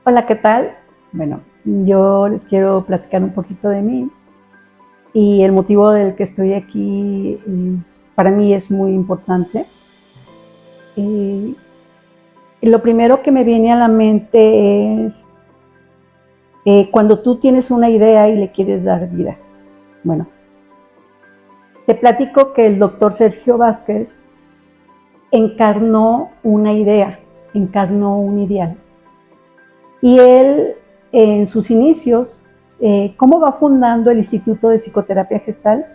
Hola, ¿qué tal? Bueno, yo les quiero platicar un poquito de mí y el motivo del que estoy aquí para mí es muy importante. Y lo primero que me viene a la mente es cuando tú tienes una idea y le quieres dar vida. Bueno, te platico que el doctor Sergio Vázquez encarnó una idea, encarnó un ideal. Y él, en sus inicios, ¿cómo va fundando el Instituto de Psicoterapia Gestal?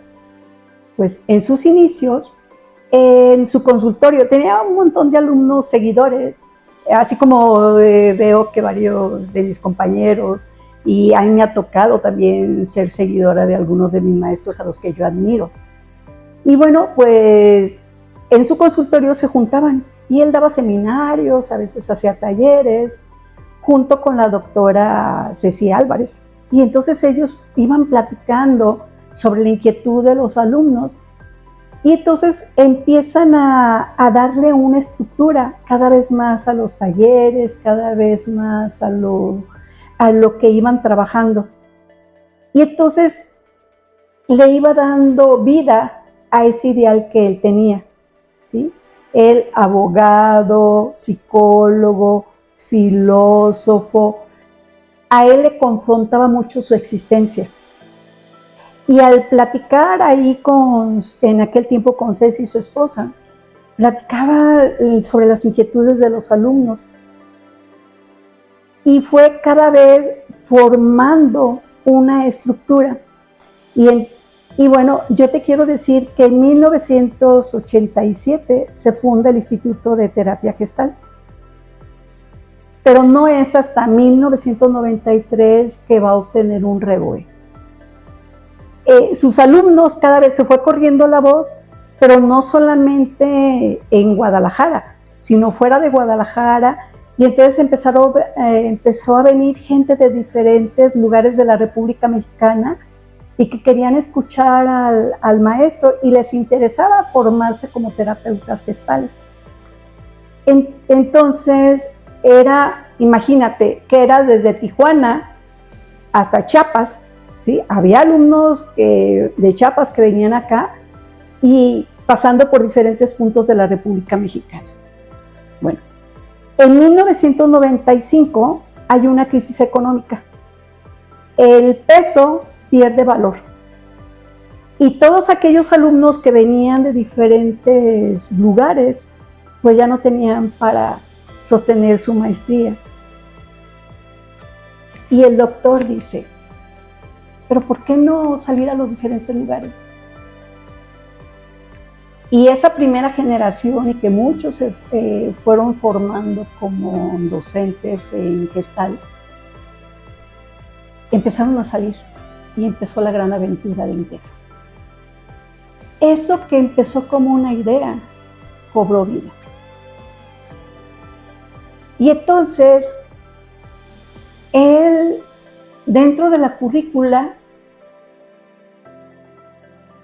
Pues en sus inicios, en su consultorio, tenía un montón de alumnos seguidores, así como veo que varios de mis compañeros, y a mí me ha tocado también ser seguidora de algunos de mis maestros a los que yo admiro. Y bueno, pues en su consultorio se juntaban y él daba seminarios, a veces hacía talleres, junto con la doctora Ceci Álvarez. Y entonces ellos iban platicando sobre la inquietud de los alumnos y entonces empiezan a darle una estructura cada vez más a los talleres, cada vez más a lo que iban trabajando. Y entonces le iba dando vida a ese ideal que él tenía, ¿sí? El abogado, psicólogo, filósofo, a él le confrontaba mucho su existencia. Y al platicar ahí en aquel tiempo con Ceci, su esposa, platicaba sobre las inquietudes de los alumnos y fue cada vez formando una estructura. Y bueno, yo te quiero decir que en 1987 se funda el Instituto de Terapia Gestal. Pero no es hasta 1993 que va a obtener un REBOE. Sus alumnos cada vez se fue corriendo la voz, pero no solamente en Guadalajara, sino fuera de Guadalajara, y entonces empezó a venir gente de diferentes lugares de la República Mexicana y que querían escuchar al maestro y les interesaba formarse como terapeutas gestales. Entonces, imagínate, que era desde Tijuana hasta Chiapas, ¿sí? Había alumnos de Chiapas que venían acá y pasando por diferentes puntos de la República Mexicana. Bueno, en 1995 hay una crisis económica. El peso pierde valor. Y todos aquellos alumnos que venían de diferentes lugares, pues ya no tenían para sostener su maestría. Y el doctor dice, pero ¿por qué no salir a los diferentes lugares? Y esa primera generación, y que muchos se fueron formando como docentes en Gestal, empezaron a salir y empezó la gran aventura del INTEGRA. Eso que empezó como una idea, cobró vida. Y entonces, él, dentro de la currícula,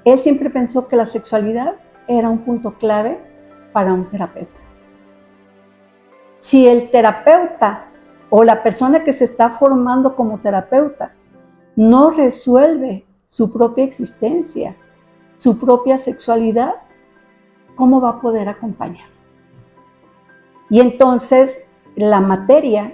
él siempre pensó que la sexualidad era un punto clave para un terapeuta. Si el terapeuta o la persona que se está formando como terapeuta no resuelve su propia existencia, su propia sexualidad, ¿cómo va a poder acompañar? Y entonces la materia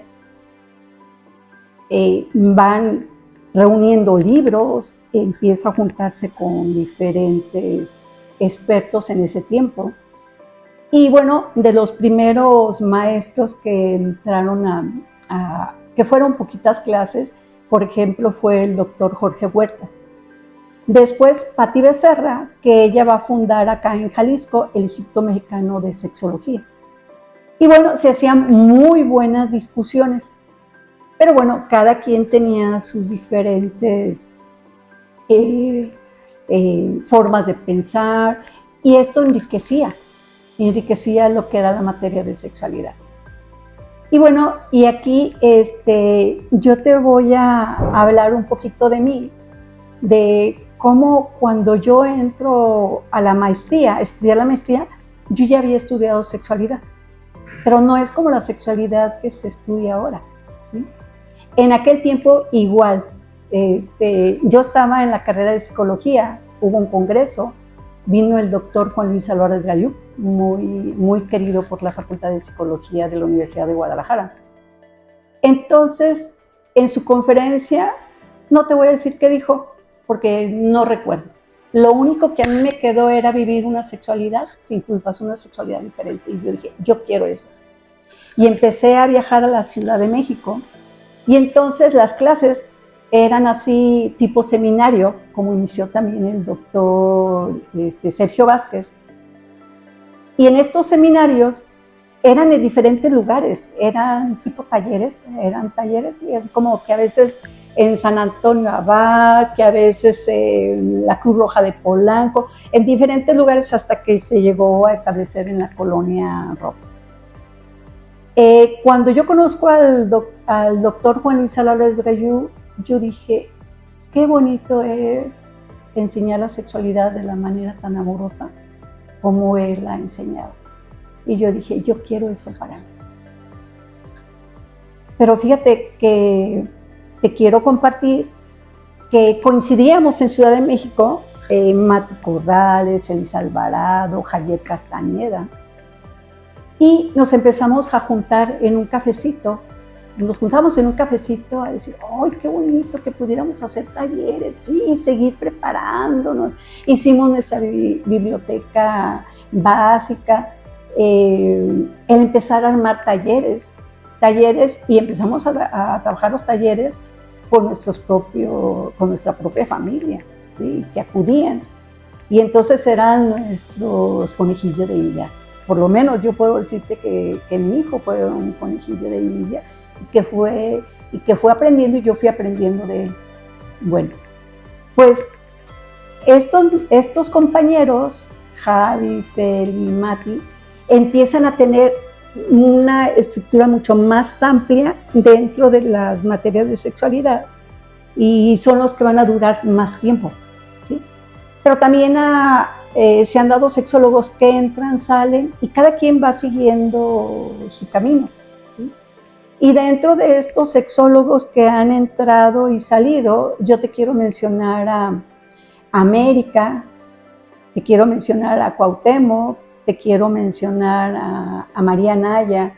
van reuniendo libros, empieza a juntarse con diferentes expertos en ese tiempo. Y bueno, de los primeros maestros que entraron que fueron poquitas clases, por ejemplo, fue el doctor Jorge Huerta. Después, Pati Becerra, que ella va a fundar acá en Jalisco el Instituto Mexicano de Sexología. Y bueno, se hacían muy buenas discusiones, pero bueno, cada quien tenía sus diferentes formas de pensar, y esto enriquecía lo que era la materia de sexualidad. Y bueno, y aquí yo te voy a hablar un poquito de mí, de cómo cuando yo entro a la maestría, a estudiar la maestría, yo ya había estudiado sexualidad, pero no es como la sexualidad que se estudia ahora, ¿sí? En aquel tiempo igual, yo estaba en la carrera de psicología, hubo un congreso, vino el doctor Juan Luis Álvarez Gayú, muy querido por la Facultad de Psicología de la Universidad de Guadalajara. Entonces, en su conferencia, no te voy a decir qué dijo, porque no recuerdo. Lo único que a mí me quedó era vivir una sexualidad sin culpas, una sexualidad diferente. Y yo dije, yo quiero eso. Y empecé a viajar a la Ciudad de México. Y entonces las clases eran así, tipo seminario, como inició también el doctor Sergio Vázquez. Y en estos seminarios eran de diferentes lugares, eran tipo talleres, y es como que a veces en San Antonio Abad, que a veces en la Cruz Roja de Polanco, en diferentes lugares hasta que se llegó a establecer en la colonia Roma. Cuando yo conozco al doctor Juan Luis Álvarez Gayú, yo dije, qué bonito es enseñar la sexualidad de la manera tan amorosa como él la ha enseñado. Y yo dije, yo quiero eso para mí. Pero fíjate que te quiero compartir que coincidíamos en Ciudad de México, Mati Corrales, Elisa Alvarado, Javier Castañeda, y nos empezamos a juntar en un cafecito. Nos juntamos en un cafecito a decir, ¡ay, qué bonito que pudiéramos hacer talleres! Sí, seguir preparándonos. Hicimos nuestra biblioteca básica, el empezar a armar talleres y empezamos a trabajar los talleres con nuestra propia familia, ¿sí? Que acudían. Y entonces eran nuestros conejillos de India. Por lo menos yo puedo decirte que mi hijo fue un conejillo de India y que fue aprendiendo y yo fui aprendiendo de él. Bueno, pues estos compañeros, Javi, Feli y Mati, empiezan a tener una estructura mucho más amplia dentro de las materias de sexualidad y son los que van a durar más tiempo, ¿sí? Pero también se han dado sexólogos que entran, salen y cada quien va siguiendo su camino, ¿sí? Y dentro de estos sexólogos que han entrado y salido, yo te quiero mencionar a América, te quiero mencionar a Cuauhtémoc, te quiero mencionar a María Naya,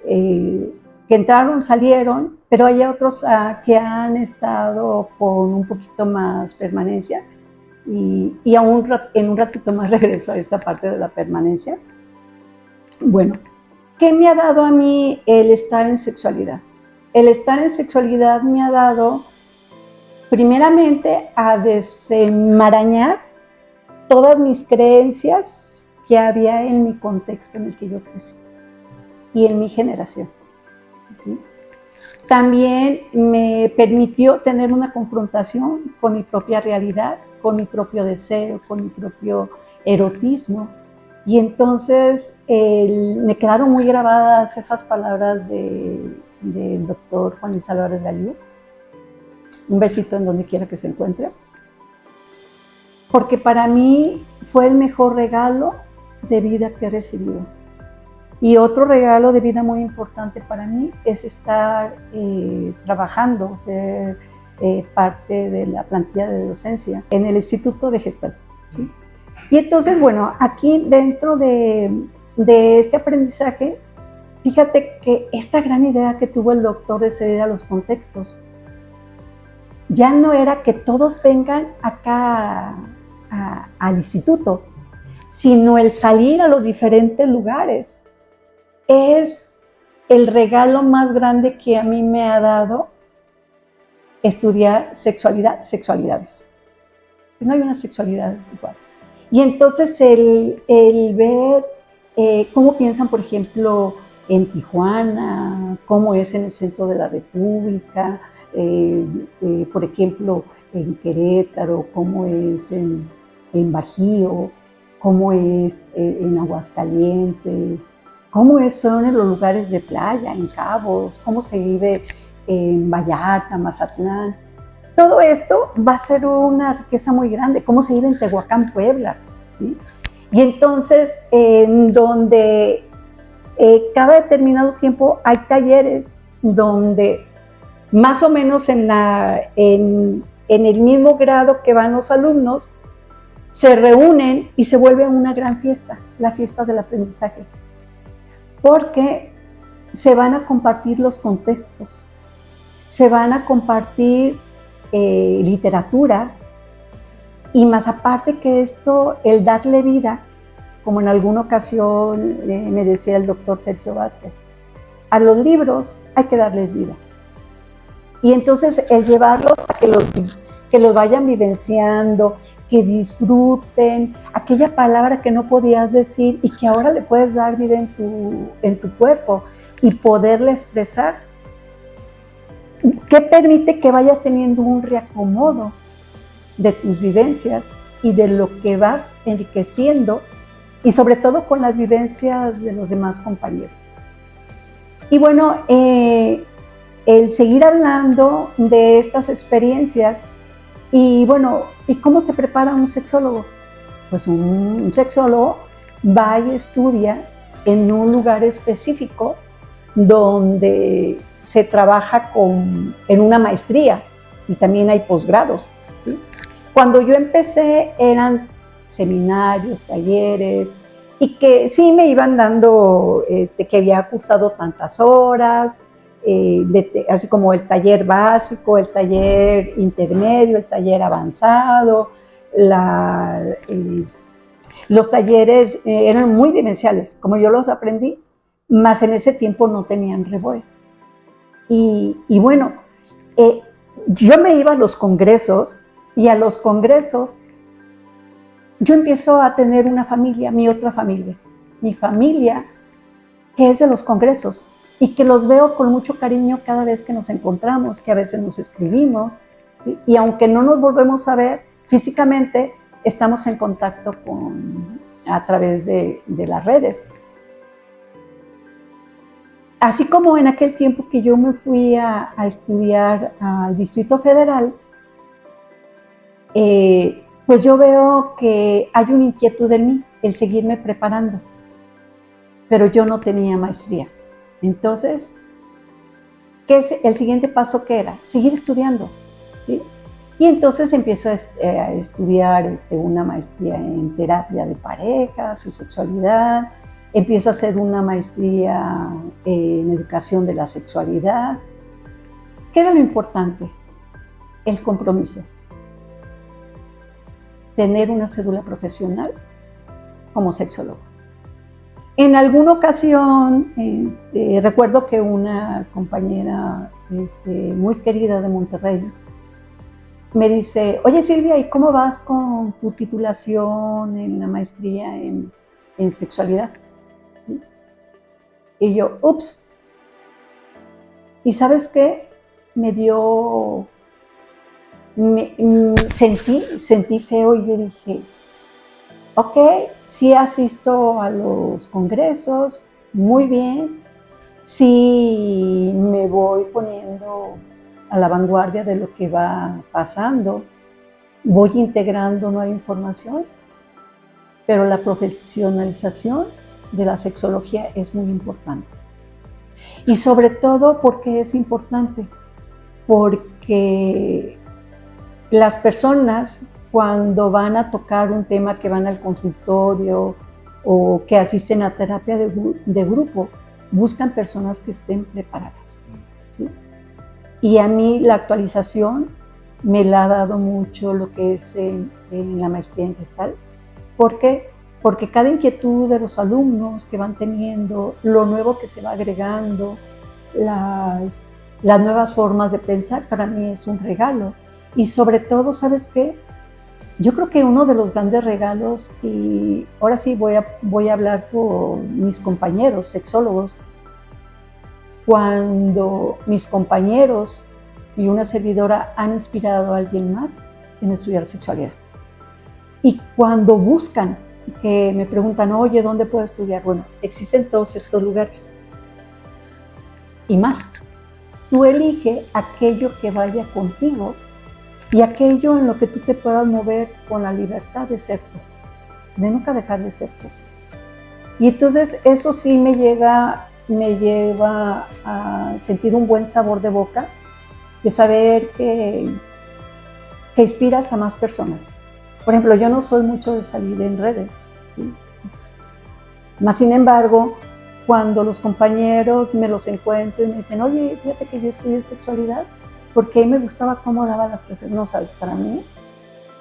que entraron, salieron, pero hay otros que han estado con un poquito más permanencia y en un ratito más regreso a esta parte de la permanencia. Bueno, ¿qué me ha dado a mí el estar en sexualidad? El estar en sexualidad me ha dado, primeramente, a desenmarañar todas mis creencias que había en mi contexto en el que yo crecí y en mi generación, ¿sí? También me permitió tener una confrontación con mi propia realidad, con mi propio deseo, con mi propio erotismo. Y entonces me quedaron muy grabadas esas palabras del doctor Juan Luis Álvarez Gayú. Un besito en donde quiera que se encuentre. Porque para mí fue el mejor regalo de vida que he recibido. Y otro regalo de vida muy importante para mí es estar trabajando, ser parte de la plantilla de docencia en el Instituto de Gestalt, ¿sí? Y entonces, bueno, aquí dentro de este aprendizaje, fíjate que esta gran idea que tuvo el doctor de ceder a los contextos, ya no era que todos vengan acá al instituto, sino el salir a los diferentes lugares. Es el regalo más grande que a mí me ha dado estudiar sexualidades. No hay una sexualidad igual. Y entonces el ver cómo piensan, por ejemplo, en Tijuana, cómo es en el centro de la República, por ejemplo, en Querétaro, cómo es en Bajío, cómo es en Aguascalientes, cómo son en los lugares de playa, en Cabos, cómo se vive en Vallarta, Mazatlán. Todo esto va a ser una riqueza muy grande, cómo se vive en Tehuacán, Puebla, ¿sí? Y entonces, en donde cada determinado tiempo hay talleres donde más o menos en el mismo grado que van los alumnos, se reúnen y se vuelve una gran fiesta, la fiesta del aprendizaje, porque se van a compartir los contextos, se van a compartir literatura, y más aparte que esto, el darle vida, como en alguna ocasión me decía el doctor Sergio Vázquez, a los libros hay que darles vida. Y entonces el llevarlos a que los vayan vivenciando, que disfruten aquella palabra que no podías decir y que ahora le puedes dar vida en tu cuerpo y poderla expresar, que permite que vayas teniendo un reacomodo de tus vivencias y de lo que vas enriqueciendo, y sobre todo con las vivencias de los demás compañeros. Y bueno, el seguir hablando de estas experiencias, y bueno, ¿y cómo se prepara un sexólogo? Pues un sexólogo va y estudia en un lugar específico donde se trabaja en una maestría, y también hay posgrados, ¿sí? Cuando yo empecé eran seminarios, talleres, y que sí me iban dando que había cursado tantas horas, así como el taller básico, el taller intermedio, el taller avanzado. Los talleres eran muy vivenciales, como yo los aprendí, más en ese tiempo no tenían REVOE. Y bueno, yo me iba a los congresos, y a los congresos yo empiezo a tener una familia, mi otra familia, mi familia que es de los congresos, y que los veo con mucho cariño cada vez que nos encontramos, que a veces nos escribimos, ¿sí? Y aunque no nos volvemos a ver físicamente, estamos en contacto a través de las redes. Así como en aquel tiempo que yo me fui a estudiar al Distrito Federal, pues yo veo que hay una inquietud en mí, el seguirme preparando, pero yo no tenía maestría. Entonces, ¿qué es el siguiente paso que era? Seguir estudiando, ¿sí? Y entonces empiezo a estudiar una maestría en terapia de parejas y sexualidad, empiezo a hacer una maestría en educación de la sexualidad. ¿Qué era lo importante? El compromiso. Tener una cédula profesional como sexólogo. En alguna ocasión, recuerdo que una compañera muy querida de Monterrey me dice, oye Silvia, ¿y cómo vas con tu titulación en la maestría en sexualidad? Y yo, ups. ¿Y sabes qué? Sentí feo, y yo dije, ok, sí asisto a los congresos, muy bien, sí me voy poniendo a la vanguardia de lo que va pasando, voy integrando nueva información, pero la profesionalización de la sexología es muy importante. Y sobre todo, ¿por qué es importante? Porque las personas, cuando van a tocar un tema, que van al consultorio o que asisten a terapia de grupo, buscan personas que estén preparadas, ¿sí? Y a mí la actualización me la ha dado mucho lo que es en la maestría en Gestalt. ¿Por qué? Porque cada inquietud de los alumnos que van teniendo, lo nuevo que se va agregando, las nuevas formas de pensar, para mí es un regalo. Y sobre todo, ¿sabes qué? Yo creo que uno de los grandes regalos, y ahora sí voy a hablar por mis compañeros sexólogos, cuando mis compañeros y una servidora han inspirado a alguien más en estudiar sexualidad. Y cuando buscan, que me preguntan, oye, ¿dónde puedo estudiar? Bueno, existen todos estos lugares y más. Tú elige aquello que vaya contigo y aquello en lo que tú te puedas mover con la libertad de ser tú, de nunca dejar de ser tú. Y entonces eso sí me lleva a sentir un buen sabor de boca, de saber que inspiras a más personas. Por ejemplo, yo no soy mucho de salir en redes, ¿sí? Más sin embargo, cuando los compañeros me los encuentro y me dicen, oye, fíjate que yo estudié sexualidad, porque me gustaba cómo daba las clases. No sabes, para mí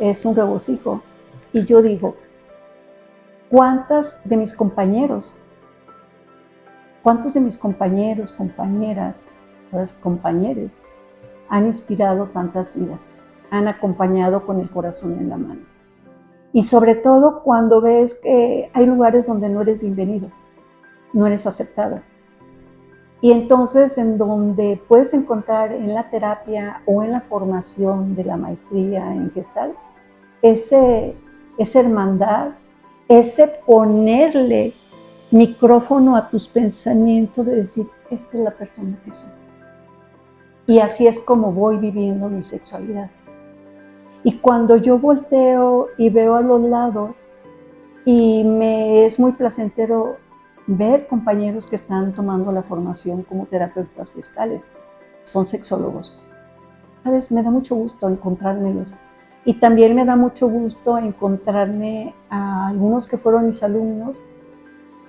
es un regocijo. Y yo digo, ¿cuántos de mis compañeros, compañeras, compañeros han inspirado tantas vidas? Han acompañado con el corazón en la mano. Y sobre todo cuando ves que hay lugares donde no eres bienvenido, no eres aceptado. Y entonces en donde puedes encontrar en la terapia o en la formación de la maestría en Gestalt, esa hermandad, ese ponerle micrófono a tus pensamientos de decir, esta es la persona que soy. Y así es como voy viviendo mi sexualidad. Y cuando yo volteo y veo a los lados, y me es muy placentero ver compañeros que están tomando la formación como terapeutas gestales, son sexólogos. ¿Sabes? Me da mucho gusto encontrármelos. Y también me da mucho gusto encontrarme a algunos que fueron mis alumnos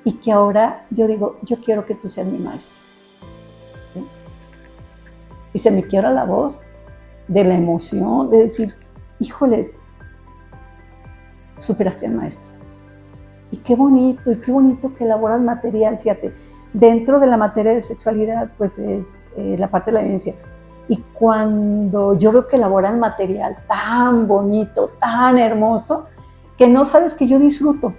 y que ahora yo digo, yo quiero que tú seas mi maestro. ¿Sí? Y se me quiebra la voz de la emoción, de decir, híjoles, superaste al maestro. Y qué bonito que elaboras material, fíjate. Dentro de la materia de sexualidad, pues es la parte de la vivencia. Y cuando yo veo que elaboran material tan bonito, tan hermoso, que no sabes que yo disfruto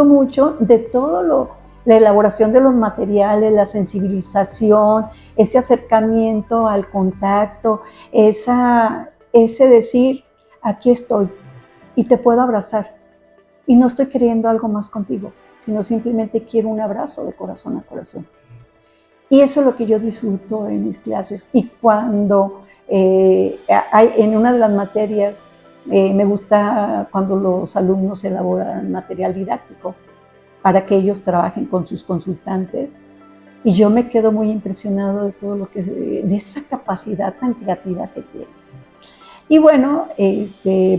mucho de todo la elaboración de los materiales, la sensibilización, ese acercamiento al contacto, ese decir, aquí estoy y te puedo abrazar. Y no estoy queriendo algo más contigo, sino simplemente quiero un abrazo de corazón a corazón. Y eso es lo que yo disfruto en mis clases. Y cuando en una de las materias, me gusta cuando los alumnos elaboran material didáctico para que ellos trabajen con sus consultantes. Y yo me quedo muy impresionado de todo de esa capacidad tan creativa que tienen. Y bueno,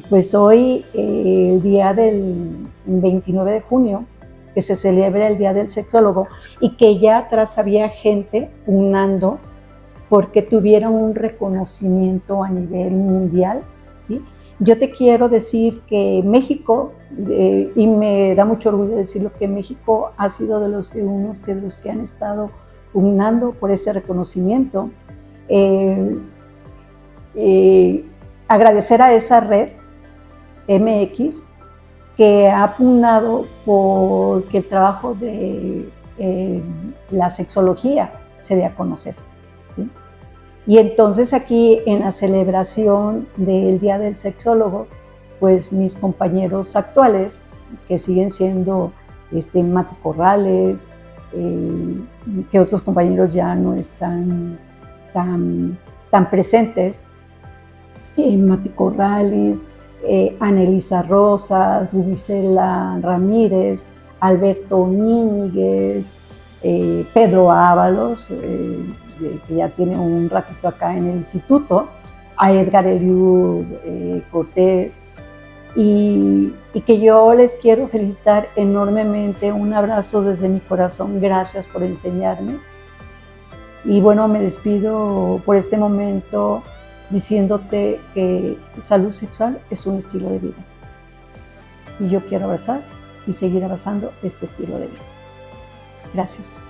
pues hoy, el día del 29 de junio, que se celebra el Día del Sexólogo, y que ya atrás había gente pugnando porque tuviera un reconocimiento a nivel mundial, ¿sí? Yo te quiero decir que México, y me da mucho orgullo decirlo, que México ha sido de los que han estado pugnando por ese reconocimiento. Agradecer a esa red MX que ha pugnado por que el trabajo de la sexología se dé a conocer, ¿sí? Y entonces aquí en la celebración del Día del Sexólogo, pues mis compañeros actuales, que siguen siendo Mati Corrales, que otros compañeros ya no están tan presentes, Mati Corrales, Anelisa Rosas, Rubicela Ramírez, Alberto Níñiguez, Pedro Ábalos, que ya tiene un ratito acá en el instituto, a Edgar Eliud Cortés, y que yo les quiero felicitar enormemente, un abrazo desde mi corazón, gracias por enseñarme. Y bueno, me despido por este momento diciéndote que salud sexual es un estilo de vida. Y yo quiero abrazar y seguir abrazando este estilo de vida. Gracias.